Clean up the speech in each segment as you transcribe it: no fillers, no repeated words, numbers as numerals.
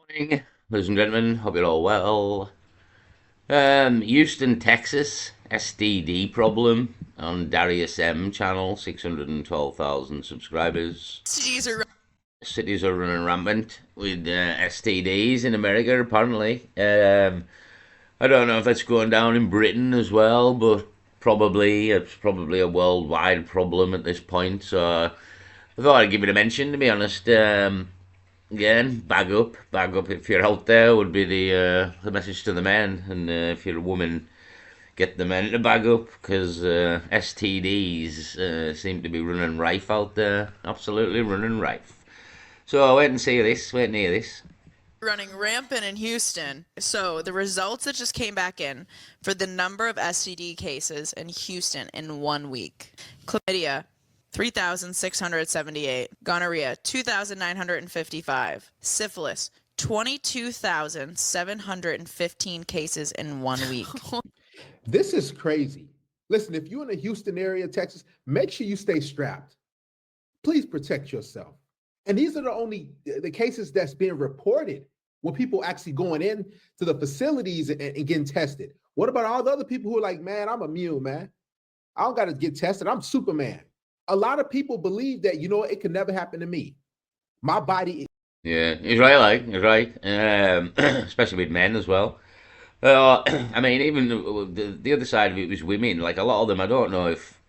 Morning, ladies and gentlemen. Hope you're all well. Houston, Texas, STD problem on Darius M channel, 612,000 subscribers. Cities are Cities are running rampant with STDs in America, apparently. I don't know if that's going down in Britain as well, but probably it's probably a worldwide problem at this point. So I thought I'd give it a mention, to be honest. Again, bag up if you're out there would be the message to the men, and if you're a woman, get the men to bag up because STDs seem to be running rife out there, absolutely running rife. So wait and see this, wait and hear this. running rampant in Houston. So the results that just came back in for the number of STD cases in Houston in 1 week. Chlamydia, 3,678. Gonorrhea, 2,955. Syphilis, 22,715 cases in 1 week. This is crazy. Listen, if you're in the Houston area, Texas, make sure you stay strapped. Please protect yourself. And these are the cases that's being reported when people actually going in to the facilities and getting tested. What about all the other people who are like, man, I'm immune, man. I don't got to get tested. I'm Superman. A lot of people believe that, it can never happen to me. My body. Yeah, he's right, he's right. Especially with men as well. I mean, even the other side of it was women. Like a lot of them, I don't know if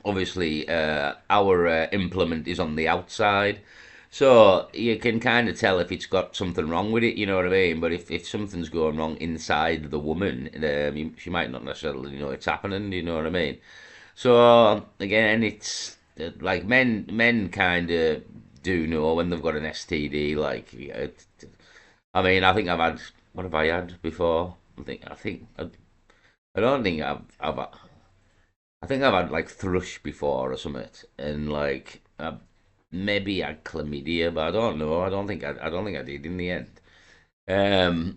obviously our implement is on the outside, so you can kind of tell if it's got something wrong with it, you know what I mean? But if something's going wrong inside the woman, she might not necessarily know it's happening, you know what I mean? So again, it's like men kind of do know when they've got an STD. Like, I mean, I think I've had, what have I had before? I don't think I think I've had like thrush before or something, and like maybe I had chlamydia, but I don't know. I don't think I did in the end. Um,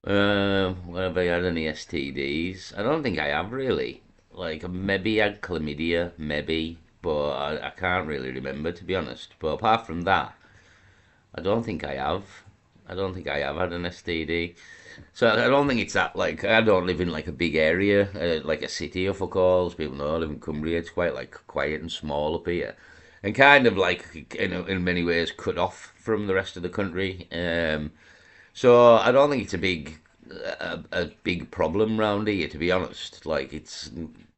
have I had any STDs? I don't think I have really. Like maybe I had chlamydia, maybe, but I can't really remember, to be honest. But apart from that, I don't think I have. I don't think I have had an STD. So I don't think it's that, like, I don't live in like a big area, like a city or fuck all. As people know, I live in Cumbria. It's quite like quiet and small up here, and kind of like in many ways cut off from the rest of the country. So I don't think it's a big problem round here, to be honest. Like it's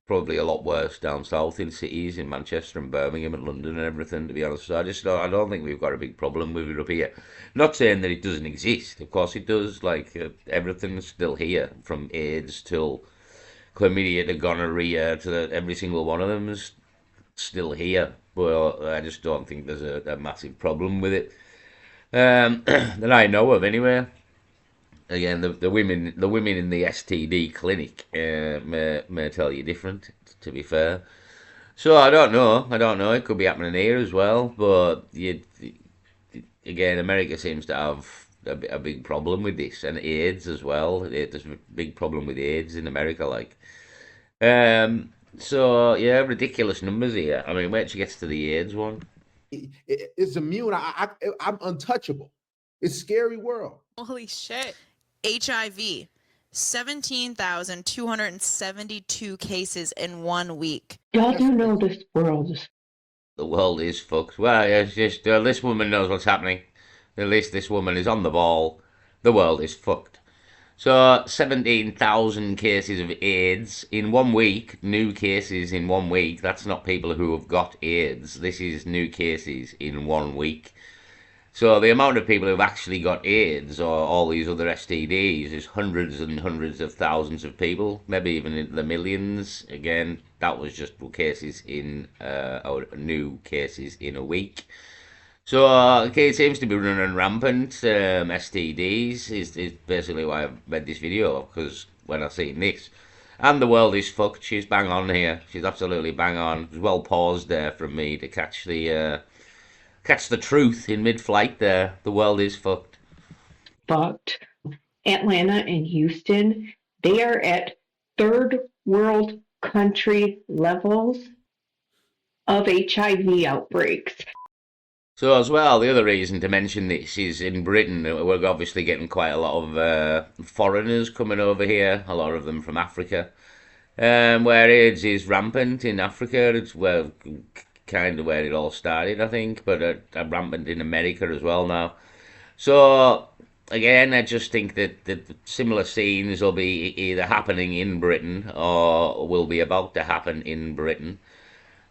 probably a lot worse down south in cities in Manchester and Birmingham and London and everything, to be honest. So I don't think we've got a big problem with it up here. Not saying that it doesn't exist. Of course it does. Like everything's still here, from AIDS till chlamydia to gonorrhea to every single one of them is still here. But I just don't think there's a massive problem with it that I know of, anyway. Again, the women in the STD clinic may tell you different. To be fair, so I don't know. I don't know. It could be happening here as well, but again, America seems to have a big problem with this, and AIDS as well. There's a big problem with AIDS in America, like. So yeah, ridiculous numbers here. I mean, wait till she gets to the AIDS one. It's immune. I'm untouchable. It's a scary world. Holy shit. HIV, 17,272 cases in 1 week. Y'all do know this world is The world is fucked. Well, yeah, it's just this woman knows what's happening. At least this woman is on the ball. The world is fucked. So 17,000 cases of AIDS in 1 week. New cases in 1 week. That's not people who have got AIDS. This is new cases in 1 week. So the amount of people who've actually got AIDS or all these other STDs is hundreds and hundreds of thousands of people, maybe even in the millions. Again, that was just cases in, or new cases in a week. So, okay, it seems to be running rampant. STDs is basically why I've made this video, because when I seen this, and the world is fucked. She's bang on here. She's absolutely bang on. It was well paused there from me to catch the truth in mid-flight there. The world is fucked. fucked. Atlanta and Houston, they are at third world country levels of HIV outbreaks. So as well, the other reason to mention this is in Britain, we're obviously getting quite a lot of foreigners coming over here, a lot of them from Africa, where AIDS is rampant in Africa. It's well, kind of where it all started, I think, but rampant in America as well now. So again, I just think that similar scenes will be either happening in Britain or will be about to happen in Britain.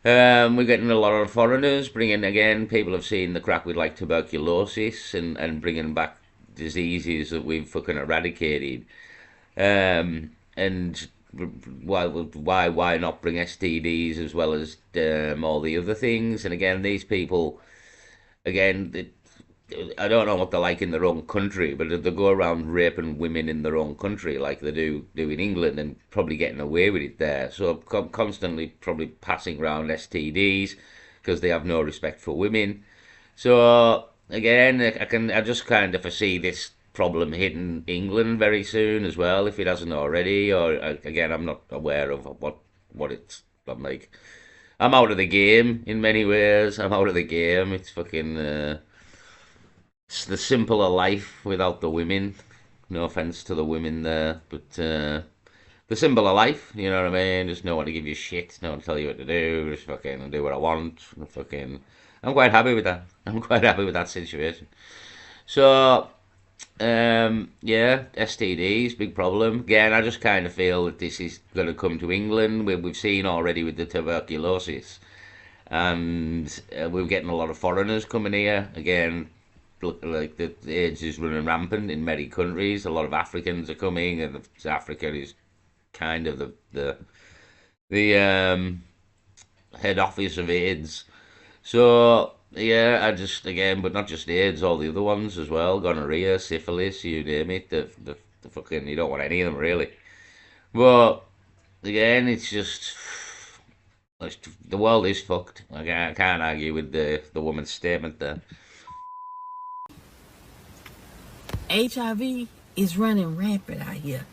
We're getting a lot of foreigners bringing again. People have seen the crack with like tuberculosis and bringing back diseases that we've fucking eradicated. And why not bring STDs as well as all the other things? And again, these people again. I don't know what they're like in their own country, but if they go around raping women in their own country like they do in England and probably getting away with it there. So constantly probably passing around STDs because they have no respect for women. So again, I just kind of foresee this problem hitting England very soon as well if it hasn't already. Or again, I'm not aware of what it's. I'm like, I'm out of the game in many ways. I'm out of the game. It's fucking. It's the simpler life without the women. No offense to the women there, but the simpler life. You know what I mean? Just no one to give you shit, no one to tell you what to do. Just fucking do what I want. I'm quite happy with that. I'm quite happy with that situation. So, yeah, STDs, big problem. Again, I just kind of feel that this is going to come to England. We've seen already with the tuberculosis, and we're getting a lot of foreigners coming here. Again, look like the AIDS is running rampant in many countries. A lot of Africans are coming, and Africa is kind of the head office of AIDS. So yeah, I just again, but not just AIDS, all the other ones as well: gonorrhea, syphilis, you name it. The fucking you don't want any of them really. But again, it's just the world is fucked. I can't argue with the woman's statement there. HIV is running rampant out here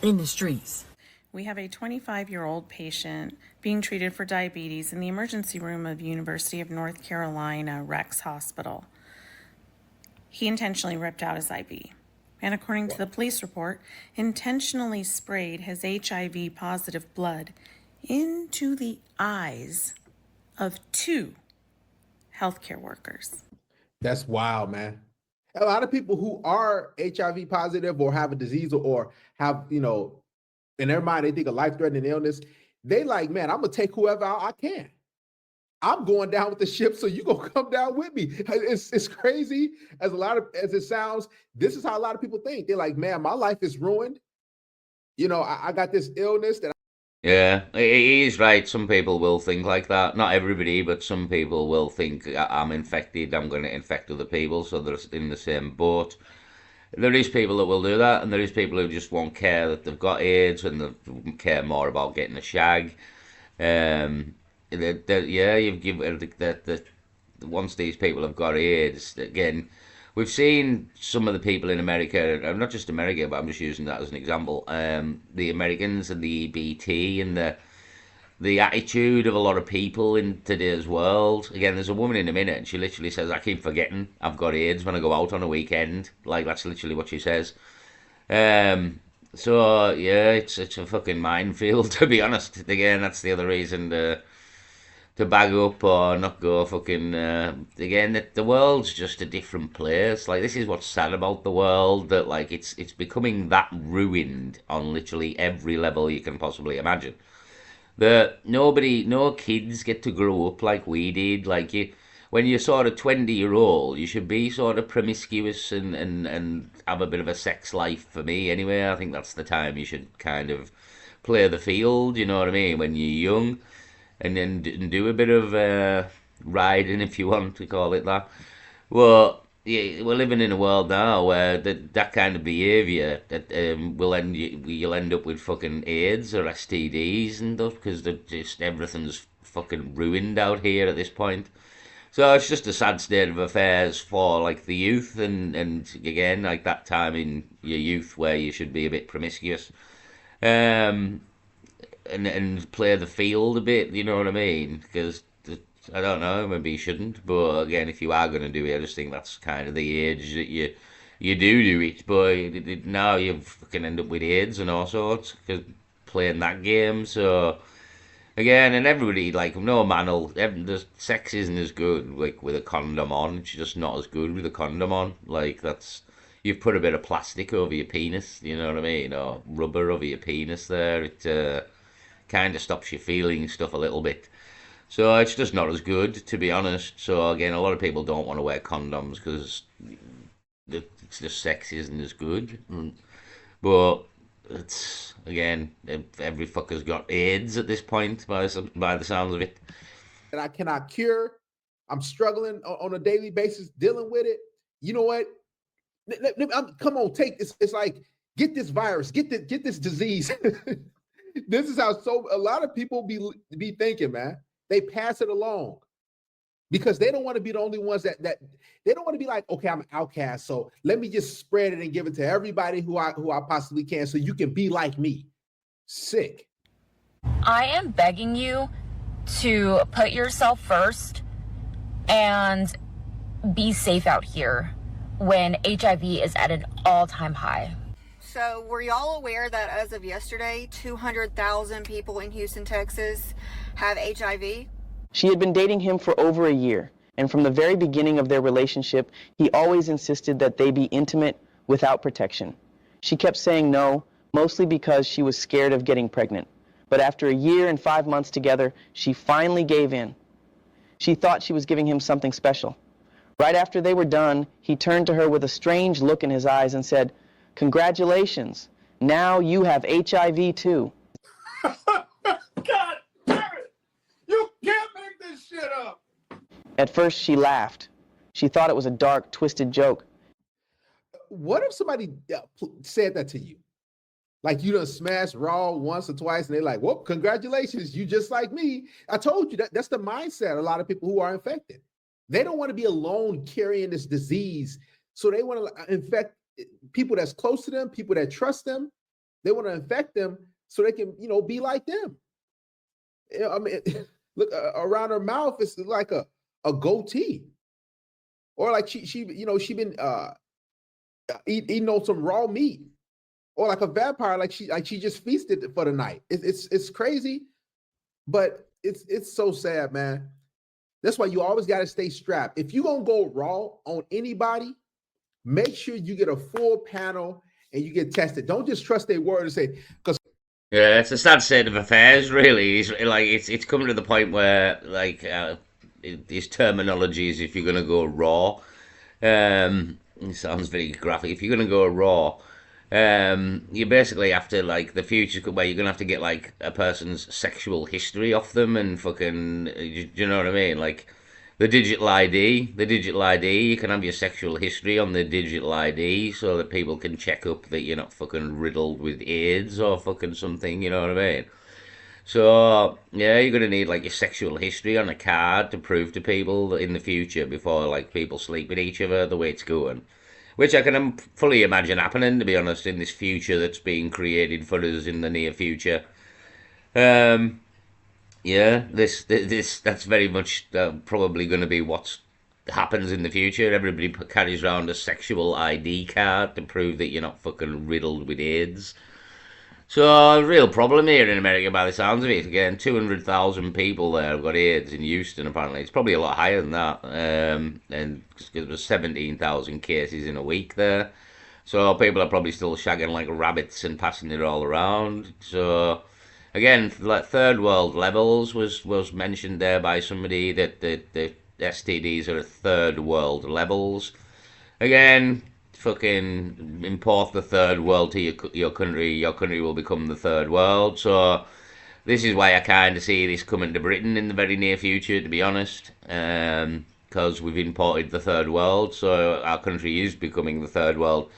in the streets. We have a 25-year-old patient being treated for diabetes in the emergency room of University of North Carolina Rex Hospital. He intentionally ripped out his IV and, according to the police report, intentionally sprayed his HIV positive blood into the eyes of two healthcare workers. That's wild, man. A lot of people who are HIV positive or have a disease or have, in their mind, they think a life-threatening illness. They like, man, I'm gonna take whoever I can. I'm going down with the ship, so you gonna come down with me. It's crazy as it sounds. This is how a lot of people think. They're like, man, my life is ruined. I got this illness that. Yeah, he is right. Some people will think like that. Not everybody, but some people will think I'm infected. I'm going to infect other people, so they're in the same boat. There is people that will do that, and there is people who just won't care that they've got AIDS and they care more about getting a shag. Yeah, you've given that once these people have got AIDS, again, we've seen some of the people in America, not just America, but I'm just using that as an example. The Americans and the EBT and the attitude of a lot of people in today's world. Again, there's a woman in a minute, and she literally says, "I keep forgetting I've got AIDS when I go out on a weekend." Like that's literally what she says. So yeah, it's a fucking minefield to be honest. Again, that's the other reason to bag up or not go fucking again the world's just a different place. Like this is what's sad about the world, that like it's becoming that ruined on literally every level you can possibly imagine, that no kids get to grow up like we did. Like when you're sort of 20-year old, you should be sort of promiscuous and have a bit of a sex life. For me anyway, I think that's the time you should kind of play the field, you know what I mean, when you're young, and then do a bit of riding, if you want to call it that. Well, yeah, we're living in a world now where that kind of behaviour that you'll end up with fucking AIDS or STDs and stuff because just everything's fucking ruined out here at this point. So it's just a sad state of affairs for like the youth and again like that time in your youth where you should be a bit promiscuous. Um, and play the field a bit. You know what I mean? Because I don't know. Maybe you shouldn't. But again, if you are going to do it, I just think that's kind of the age that you do it. But now you fucking end up with AIDS and all sorts because playing that game. So again, and everybody like no man will. The sex isn't as good like with a condom on. It's just not as good with a condom on. Like that's you've put a bit of plastic over your penis. You know what I mean? Or rubber over your penis. There, it kind of stops you feeling stuff a little bit. So it's just not as good, to be honest. So again, a lot of people don't want to wear condoms because it's just sex isn't as good. But it's again, every fucker's got AIDS at this point by the sounds of it. that I cannot cure. I'm struggling on a daily basis dealing with it. You know what? Come on, take this. It's like get this virus, get this disease. This is how a lot of people be thinking, man. They pass it along because they don't want to be the only ones that they don't want to be like, okay, I'm an outcast, so let me just spread it and give it to everybody who I possibly can, so you can be like me. Sick. I am begging you to put yourself first and be safe out here when HIV is at an all-time high. So were y'all aware that as of yesterday, 200,000 people in Houston, Texas have HIV? She had been dating him for over a year, and from the very beginning of their relationship, he always insisted that they be intimate without protection. She kept saying no, mostly because she was scared of getting pregnant. But after a year and 5 months together, she finally gave in. She thought she was giving him something special. Right after they were done, he turned to her with a strange look in his eyes and said, "Congratulations, now you have HIV too." God damn it! You can't make this shit up. At first, she laughed. She thought it was a dark, twisted joke. What if somebody said that to you? Like you done smashed Raw once or twice, and they're like, "Well, congratulations, you just like me." I told you that's the mindset. A lot of people who are infected, they don't want to be alone carrying this disease, so they want to infect people that's close to them, people that trust them. They want to infect them so they can, be like them. I mean, look around her mouth, it's like a goatee, or like she been eating on some raw meat, or like a vampire, like she just feasted for the night. It's crazy, but it's so sad, man. That's why you always got to stay strapped. If you're gonna go raw on anybody, make sure you get a full panel and you get tested. Don't just trust their word and say, because Yeah, it's a sad state of affairs, really. It's coming to the point where these terminologies, if you're gonna go raw, it sounds very graphic. If you're gonna go raw, you basically have to like the future where you're gonna have to get like a person's sexual history off them and fucking, do you know what I mean? Like the digital ID, you can have your sexual history on the digital ID so that people can check up that you're not fucking riddled with AIDS or fucking something, you know what I mean? So, yeah, you're gonna need like your sexual history on a card to prove to people that in the future before like people sleep with each other the way it's going. Which I can fully imagine happening, to be honest, in this future that's being created for us in the near future. Um, yeah, this that's very much probably going to be what happens in the future. Everybody carries around a sexual ID card to prove that you're not fucking riddled with AIDS. So a real problem here in America by the sounds of it. Again, 200,000 people there have got AIDS in Houston apparently. It's probably a lot higher than that. And there was 17,000 cases in a week there. So people are probably still shagging like rabbits and passing it all around. So again, like third world levels was mentioned there by somebody that the STDs are at third world levels. Again, fucking import the third world to your country. Your country will become the third world. So this is why I kind of see this coming to Britain in the very near future, to be honest. Because we've imported the third world, so our country is becoming the third world.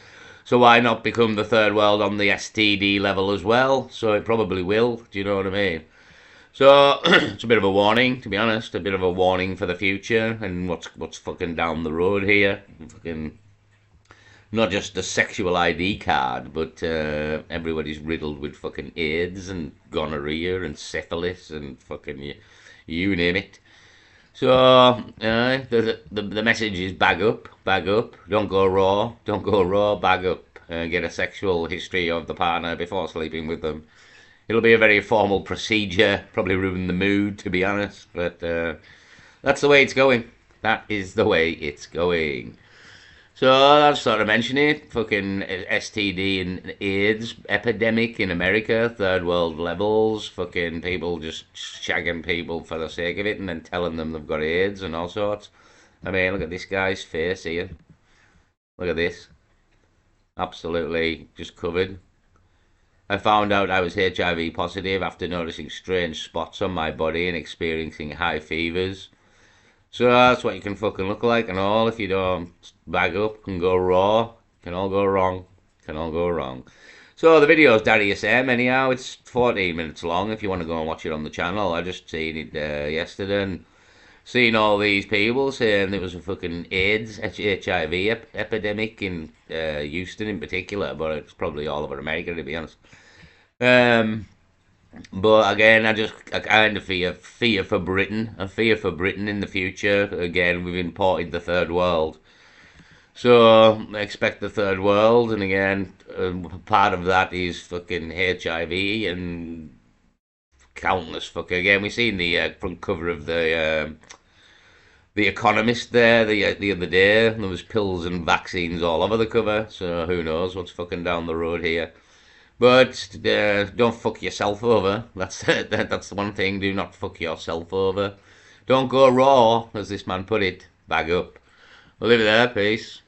So why not become the third world on the STD level as well? So it probably will. Do you know what I mean? So it's a bit of a warning, to be honest. A bit of a warning for the future and what's fucking down the road here. Fucking not just a sexual ID card, but everybody's riddled with fucking AIDS and gonorrhea and syphilis and fucking you name it. So the message is bag up, don't go raw, bag up, get a sexual history of the partner before sleeping with them. It'll be a very formal procedure, probably ruin the mood, to be honest, but that's the way it's going. That is the way it's going. So I just thought to mention it. Fucking STD and AIDS epidemic in America, third world levels. Fucking people just shagging people for the sake of it and then telling them they've got AIDS and all sorts. I mean, look at this guy's face here. Look at this. Absolutely just covered. I found out I was HIV positive after noticing strange spots on my body and experiencing high fevers. So that's what you can fucking look like and all if you don't bag up and go raw. Can all go wrong. Can all go wrong. So the video's Darius M anyhow. It's 14 minutes long if you want to go and watch it on the channel. I just seen it yesterday and seen all these people saying there was a fucking AIDS, HIV epidemic in Houston in particular, but it's probably all over America to be honest. But again, I kind of fear for Britain. I fear for Britain in the future. Again, we've imported the third world. So I expect the third world, and again, part of that is fucking HIV and countless fucking. Again, we seen the front cover of the Economist there the other day. There was pills and vaccines all over the cover. So who knows what's fucking down the road here. But don't fuck yourself over. That's that's the one thing. Do not fuck yourself over. Don't go raw, as this man put it. Bag up. We'll leave it there. Peace.